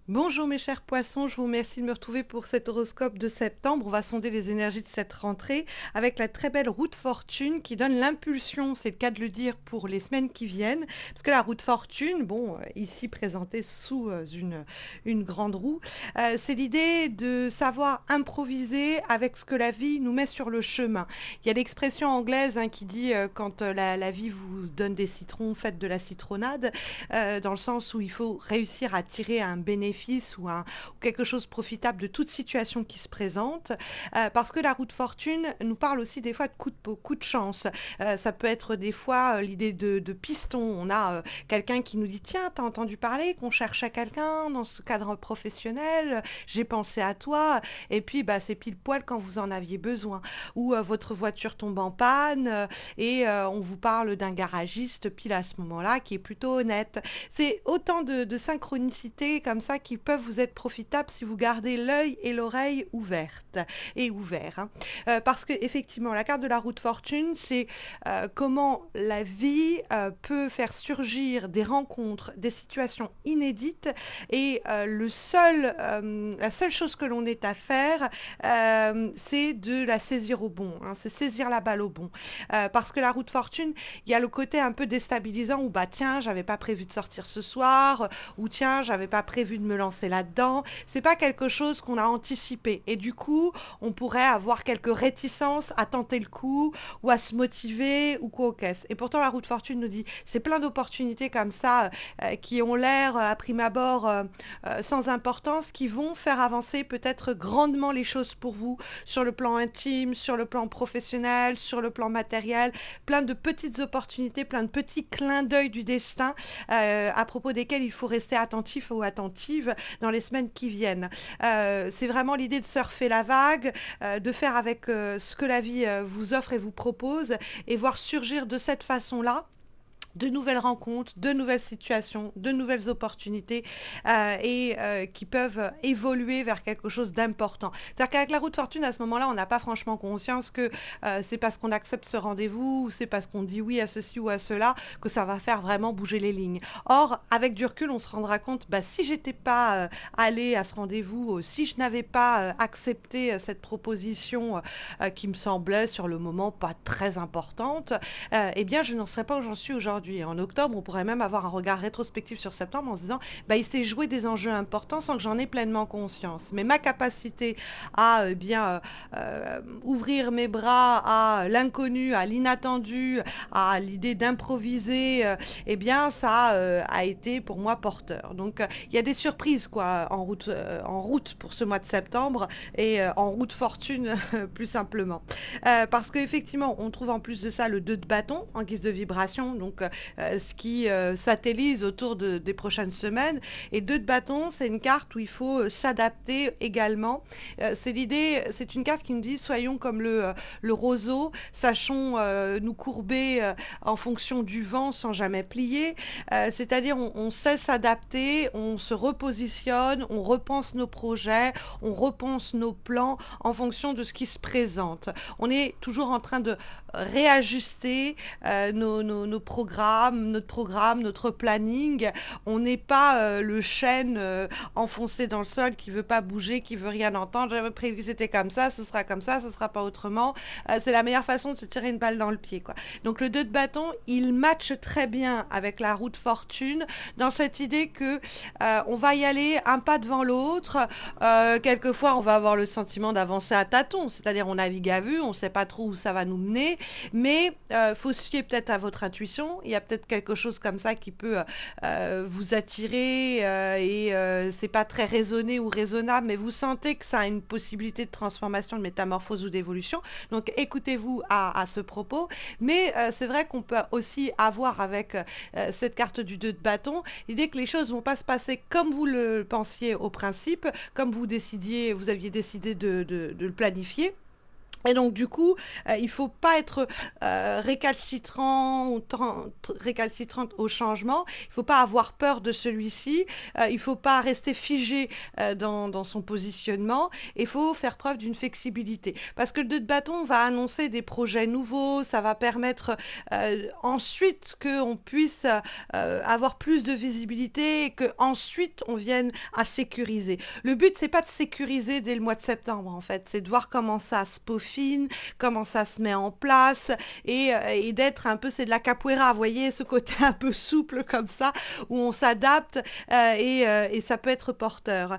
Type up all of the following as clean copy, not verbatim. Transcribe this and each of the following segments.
Bonjour mes chers poissons, je vous remercie de me retrouver pour cet horoscope de septembre. On va sonder les énergies de cette rentrée avec la très belle roue de fortune qui donne l'impulsion, c'est le cas de le dire, pour les semaines qui viennent. Parce que la roue de fortune, bon, ici présentée sous une grande roue, c'est l'idée de savoir improviser avec ce que la vie nous met sur le chemin. Il y a l'expression anglaise qui dit quand la vie vous donne des citrons, faites de la citronnade, dans le sens où il faut réussir à tirer un bénéfice ou quelque chose de profitable de toute situation qui se présente, parce que la roue de fortune nous parle aussi des fois de coups de chance. Ça peut être des fois l'idée de piston. On a quelqu'un qui nous dit tiens, t'as entendu parler qu'on cherche à quelqu'un dans ce cadre professionnel, j'ai pensé à toi, et puis bah, c'est pile poil quand vous en aviez besoin. Ou votre voiture tombe en panne et on vous parle d'un garagiste pile à ce moment-là qui est plutôt honnête. C'est autant de synchronicités comme ça qui peuvent vous être profitables si vous gardez l'œil et l'oreille ouverts. Parce que effectivement, la carte de la roue de fortune, c'est comment la vie peut faire surgir des rencontres, des situations inédites, et la seule chose que l'on ait à faire, c'est de la saisir au bon. C'est saisir la balle au bon. Parce que la roue de fortune, il y a le côté un peu déstabilisant où bah tiens, j'avais pas prévu de sortir ce soir, ou tiens, j'avais pas prévu de me lancer là-dedans. C'est pas quelque chose qu'on a anticipé. Et du coup, on pourrait avoir quelques réticences à tenter le coup, ou à se motiver, ou quoi au caisse. Et pourtant, la roue de fortune nous dit, c'est plein d'opportunités comme ça, qui ont l'air, à prime abord, sans importance, qui vont faire avancer peut-être grandement les choses pour vous, sur le plan intime, sur le plan professionnel, sur le plan matériel, plein de petites opportunités, plein de petits clins d'œil du destin, à propos desquels il faut rester attentif ou attentive dans les semaines qui viennent. C'est vraiment l'idée de surfer la vague, de faire avec ce que la vie vous offre et vous propose, et voir surgir de cette façon-là de nouvelles rencontres, de nouvelles situations, de nouvelles opportunités, qui peuvent évoluer vers quelque chose d'important. C'est-à-dire qu'avec la roue de fortune, à ce moment-là, on n'a pas franchement conscience que c'est parce qu'on accepte ce rendez-vous, ou c'est parce qu'on dit oui à ceci ou à cela, que ça va faire vraiment bouger les lignes. Or, avec du recul, on se rendra compte, bah, si j'étais pas allée à ce rendez-vous, si je n'avais pas accepté cette proposition qui me semblait sur le moment pas très importante, eh bien, je n'en serais pas où j'en suis aujourd'hui. En octobre, on pourrait même avoir un regard rétrospectif sur septembre en se disant, bah, il s'est joué des enjeux importants sans que j'en ai pleinement conscience. Mais ma capacité à ouvrir mes bras à l'inconnu, à l'inattendu, à l'idée d'improviser, eh bien, ça a été pour moi porteur. Donc, il y a des surprises quoi en route pour ce mois de septembre, et en route fortune plus simplement. Parce qu'effectivement, on trouve en plus de ça le 2 de bâton en guise de vibration, donc ce qui satellise autour des prochaines semaines. Et 2 de bâton, c'est une carte où il faut s'adapter également. C'est une carte qui nous dit soyons comme le roseau, sachons nous courber en fonction du vent sans jamais plier. C'est-à-dire on sait s'adapter, on se repositionne, on repense nos projets, on repense nos plans en fonction de ce qui se présente. On est toujours en train de réajuster nos programmes, notre programme, notre planning. On n'est pas le chêne enfoncé dans le sol qui veut pas bouger, qui veut rien entendre. J'avais prévu que c'était comme ça, ce sera comme ça, ce sera pas autrement. C'est la meilleure façon de se tirer une balle dans le pied, quoi. Donc le 2 de bâton, il matche très bien avec la roue de fortune dans cette idée que on va y aller un pas devant l'autre. Quelquefois, on va avoir le sentiment d'avancer à tâtons, c'est-à-dire on navigue à vue, on ne sait pas trop où ça va nous mener, mais faut se fier peut-être à votre intuition. Il y a peut-être quelque chose comme ça qui peut vous attirer, et c'est pas très raisonné ou raisonnable, mais vous sentez que ça a une possibilité de transformation, de métamorphose ou d'évolution. Donc écoutez-vous à ce propos. Mais c'est vrai qu'on peut aussi avoir avec cette carte du 2 de bâton l'idée que les choses vont pas se passer comme vous le pensiez au principe, comme vous aviez décidé de le planifier. Et donc du coup, il faut pas être, récalcitrant ou récalcitrante au changement. Il faut pas avoir peur de celui-ci. Il faut pas rester figé, dans son positionnement. Il faut faire preuve d'une flexibilité. Parce que le 2 de bâton va annoncer des projets nouveaux, ça va permettre, ensuite qu'on puisse, avoir plus de visibilité et qu'ensuite on vienne à sécuriser. Le but, c'est pas de sécuriser dès le mois de septembre, en fait, c'est de voir comment ça se peaufine, comment ça se met en place et d'être un peu, c'est de la capoeira, vous voyez, ce côté un peu souple comme ça, où on s'adapte et ça peut être porteur.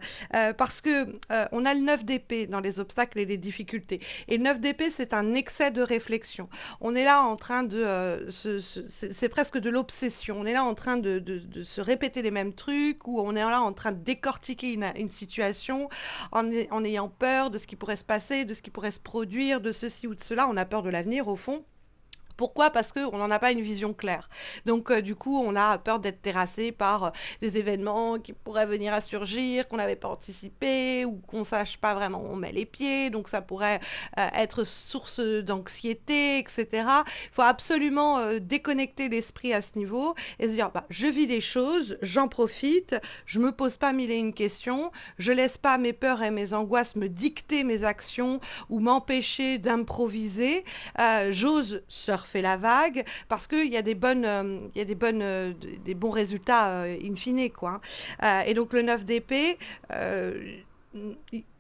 Parce que on a le 9 d'épée dans les obstacles et les difficultés. Et le 9 d'épée, c'est un excès de réflexion. On est là en train de... c'est presque de l'obsession. On est là en train de se répéter les mêmes trucs, ou on est là en train de décortiquer une situation en ayant peur de ce qui pourrait se passer, de ce qui pourrait se produire, de ceci ou de cela. On a peur de l'avenir, au fond. Pourquoi? Parce qu'on n'en a pas une vision claire. Donc, du coup, on a peur d'être terrassé par des événements qui pourraient venir à surgir, qu'on n'avait pas anticipé, ou qu'on ne sache pas vraiment où on met les pieds. Donc, ça pourrait être source d'anxiété, etc. Il faut absolument déconnecter l'esprit à ce niveau et se dire, bah, je vis les choses, j'en profite, je me pose pas mille et une questions, je laisse pas mes peurs et mes angoisses me dicter mes actions ou m'empêcher d'improviser. J'ose surfer la vague parce qu'il y a il y a des bons résultats in fine, quoi. Et donc le 9 d'épée,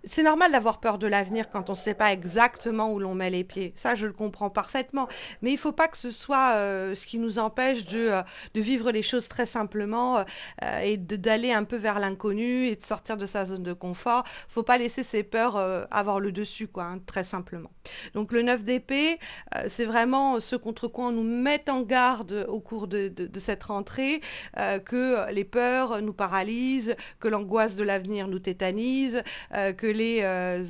c'est normal d'avoir peur de l'avenir quand on ne sait pas exactement où l'on met les pieds. Ça, je le comprends parfaitement. Mais il ne faut pas que ce soit ce qui nous empêche de vivre les choses très simplement et d'aller un peu vers l'inconnu et de sortir de sa zone de confort. Il ne faut pas laisser ses peurs avoir le dessus, quoi, hein, très simplement. Donc le 9 d'épée, c'est vraiment ce contre quoi on nous met en garde au cours de cette rentrée, que les peurs nous paralysent, que l'angoisse de l'avenir nous tétanise, que les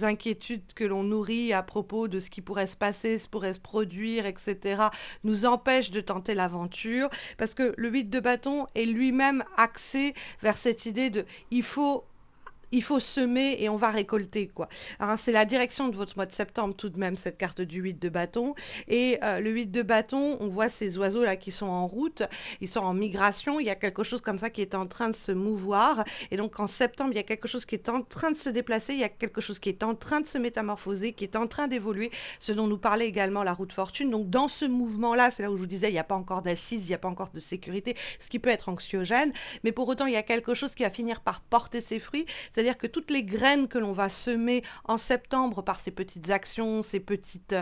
inquiétudes que l'on nourrit à propos de ce qui pourrait se passer, ce pourrait se produire, etc., nous empêchent de tenter l'aventure, parce que le 8 de bâton est lui-même axé vers cette idée de il faut semer et on va récolter, quoi. Hein, c'est la direction de votre mois de septembre tout de même, cette carte du 8 de bâton. Et le 8 de bâton, on voit ces oiseaux-là qui sont en route, ils sont en migration, il y a quelque chose comme ça qui est en train de se mouvoir. Et donc en septembre, il y a quelque chose qui est en train de se déplacer, il y a quelque chose qui est en train de se métamorphoser, qui est en train d'évoluer, ce dont nous parlait également la roue de fortune. Donc dans ce mouvement-là, c'est là où je vous disais, il n'y a pas encore d'assises, il n'y a pas encore de sécurité, ce qui peut être anxiogène. Mais pour autant, il y a quelque chose qui va finir par porter ses fruits. C'est-à-dire que toutes les graines que l'on va semer en septembre par ces petites actions, ces petites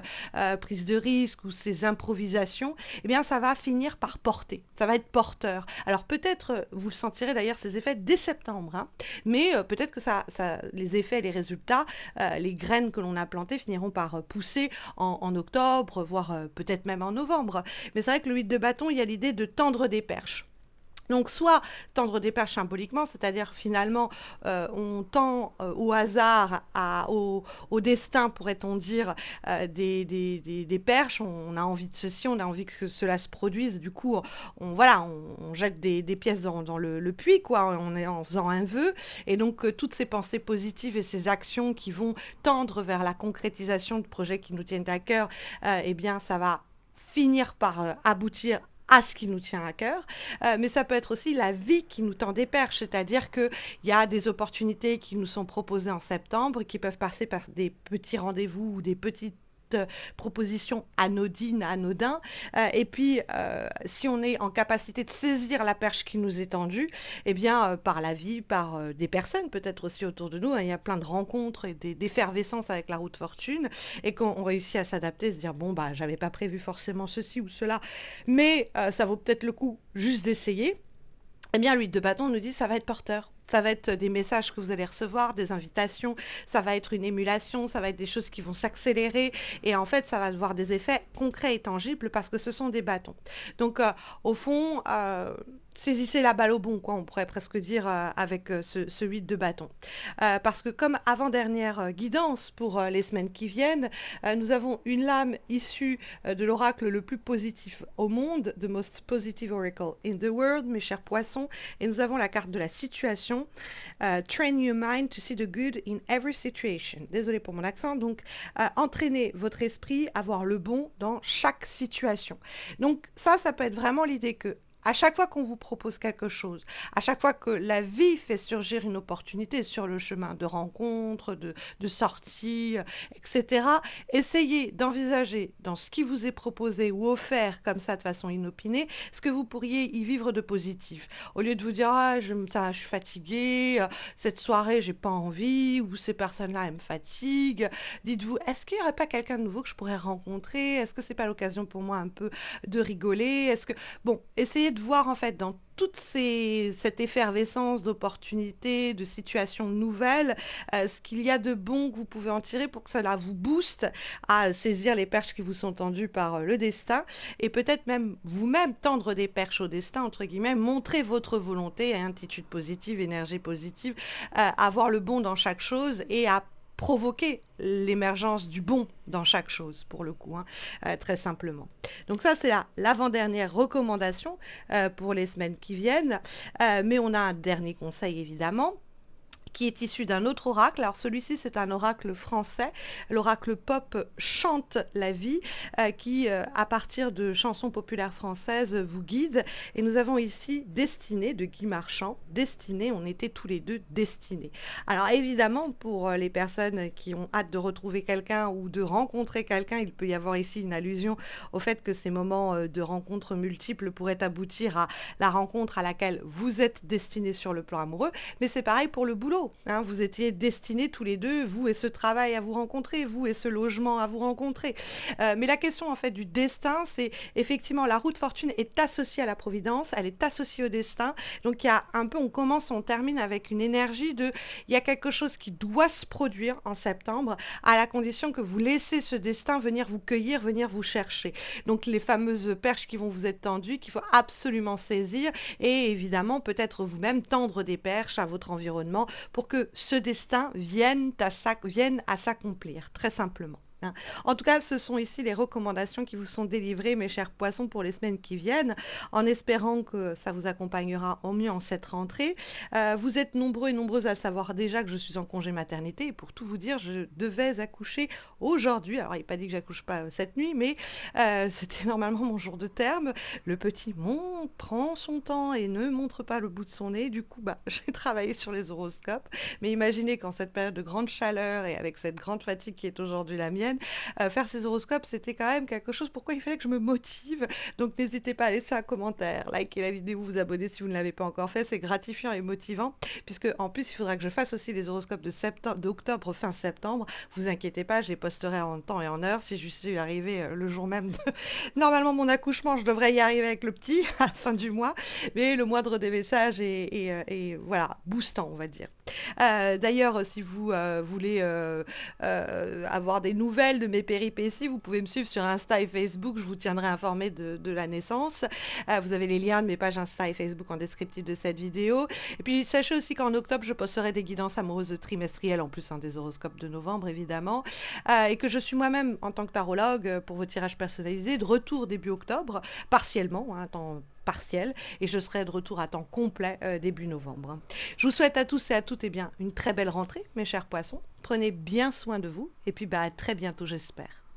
prises de risque ou ces improvisations, eh bien, ça va finir par porter. Ça va être porteur. Alors peut-être, vous le sentirez d'ailleurs ces effets dès septembre, hein, mais peut-être que les effets, les résultats, les graines que l'on a plantées finiront par pousser en octobre, voire peut-être même en novembre. Mais c'est vrai que le 8 de bâton, il y a l'idée de tendre des perches. Donc soit tendre des perches symboliquement, c'est-à-dire finalement on tend au hasard, au destin, pourrait-on dire, des perches, on a envie de ceci, on a envie que cela se produise, du coup voilà, on jette des pièces dans le puits, quoi, on est en faisant un vœu, et donc toutes ces pensées positives et ces actions qui vont tendre vers la concrétisation de projets qui nous tiennent à cœur, eh bien ça va finir par aboutir à ce qui nous tient à cœur, mais ça peut être aussi la vie qui nous tend des perches, c'est-à-dire qu'il y a des opportunités qui nous sont proposées en septembre, qui peuvent passer par des petits rendez-vous ou des petites propositions anodins. Et puis, si on est en capacité de saisir la perche qui nous est tendue, eh bien, par la vie, par des personnes peut-être aussi autour de nous, hein, il y a plein de rencontres et d'effervescence avec la roue de fortune, et qu'on réussit à s'adapter, se dire, bon, bah, j'avais pas prévu forcément ceci ou cela, mais ça vaut peut-être le coup juste d'essayer. Eh bien, l'huile de bâton nous dit ça va être porteur. Ça va être des messages que vous allez recevoir, des invitations, ça va être une émulation, ça va être des choses qui vont s'accélérer. Et en fait, ça va avoir des effets concrets et tangibles parce que ce sont des bâtons. Donc, au fond, saisissez la balle au bon, quoi, on pourrait presque dire, avec, ce 8 de bâton. Parce que comme avant-dernière, guidance pour, les semaines qui viennent, nous avons une lame issue, de l'oracle le plus positif au monde, the most positive oracle in the world, mes chers poissons, et nous avons la carte de la situation, train your mind to see the good in every situation. Désolée pour mon accent, donc, entraînez votre esprit à voir le bon dans chaque situation. Donc ça peut être vraiment l'idée que à chaque fois qu'on vous propose quelque chose, à chaque fois que la vie fait surgir une opportunité sur le chemin de rencontre, de sortie, etc., essayez d'envisager dans ce qui vous est proposé ou offert comme ça de façon inopinée, ce que vous pourriez y vivre de positif. Au lieu de vous dire ah, je suis fatiguée, cette soirée j'ai pas envie, ou ces personnes-là elles me fatiguent, dites-vous est-ce qu'il n'y aurait pas quelqu'un de nouveau que je pourrais rencontrer? Est-ce que c'est pas l'occasion pour moi un peu de rigoler? Est-ce que bon, essayez de voir en fait dans cette effervescence d'opportunités, de situations nouvelles, ce qu'il y a de bon que vous pouvez en tirer pour que cela vous booste à saisir les perches qui vous sont tendues par le destin et peut-être même vous-même tendre des perches au destin, entre guillemets, montrer votre volonté, attitude positive, énergie positive, à voir le bon dans chaque chose et à provoquer l'émergence du bon dans chaque chose, pour le coup, hein, très simplement. Donc ça, c'est l'avant-dernière recommandation pour les semaines qui viennent. Mais on a un dernier conseil, évidemment, qui est issu d'un autre oracle. Alors celui-ci, c'est un oracle français. L'oracle pop Chante la vie, qui, à partir de chansons populaires françaises, vous guide. Et nous avons ici Destinée de Guy Marchand. Destinée, on était tous les deux destinés. Alors évidemment, pour les personnes qui ont hâte de retrouver quelqu'un ou de rencontrer quelqu'un, il peut y avoir ici une allusion au fait que ces moments de rencontres multiples pourraient aboutir à la rencontre à laquelle vous êtes destinés sur le plan amoureux. Mais c'est pareil pour le boulot. Hein, vous étiez destinés tous les deux, vous et ce travail à vous rencontrer, vous et ce logement à vous rencontrer. Mais la question en fait du destin, c'est effectivement la roue de fortune est associée à la providence, elle est associée au destin. Donc il y a un peu, on commence, on termine avec une énergie de, il y a quelque chose qui doit se produire en septembre, à la condition que vous laissez ce destin venir vous cueillir, venir vous chercher. Donc les fameuses perches qui vont vous être tendues, qu'il faut absolument saisir et évidemment peut-être vous-même tendre des perches à votre environnement pour que ce destin vienne à s'accomplir, très simplement. Hein. En tout cas, ce sont ici les recommandations qui vous sont délivrées, mes chers poissons, pour les semaines qui viennent, en espérant que ça vous accompagnera au mieux en cette rentrée. Vous êtes nombreux et nombreuses à le savoir déjà que je suis en congé maternité, et pour tout vous dire, je devais accoucher aujourd'hui. Alors, il n'est pas dit que j'accouche pas cette nuit, mais c'était normalement mon jour de terme. Le petit monte, prend son temps et ne montre pas le bout de son nez. Du coup, j'ai travaillé sur les horoscopes. Mais imaginez qu'en cette période de grande chaleur et avec cette grande fatigue qui est aujourd'hui la mienne, faire ces horoscopes, c'était quand même quelque chose pourquoi il fallait que je me motive. Donc n'hésitez pas à laisser un commentaire, liker la vidéo, vous abonner si vous ne l'avez pas encore fait. C'est gratifiant et motivant, puisque en plus, il faudra que je fasse aussi les horoscopes d'octobre, fin septembre. Vous inquiétez pas, je les posterai en temps et en heure. Si je suis arrivée le jour même de normalement mon accouchement, je devrais y arriver avec le petit à la fin du mois. Mais le moindre des messages est voilà, boostant, on va dire. D'ailleurs, si vous voulez avoir des nouvelles de mes péripéties, vous pouvez me suivre sur Insta et Facebook, je vous tiendrai informé de la naissance. Vous avez les liens de mes pages Insta et Facebook en descriptif de cette vidéo. Et puis sachez aussi qu'en octobre, je posterai des guidances amoureuses trimestrielles, en plus des horoscopes de novembre évidemment, et que je suis moi-même en tant que tarologue pour vos tirages personnalisés de retour début octobre, partiellement, temps partiel, et je serai de retour à temps complet début novembre. Je vous souhaite à tous et à toutes une très belle rentrée, mes chers poissons. Prenez bien soin de vous, et puis à très bientôt, j'espère.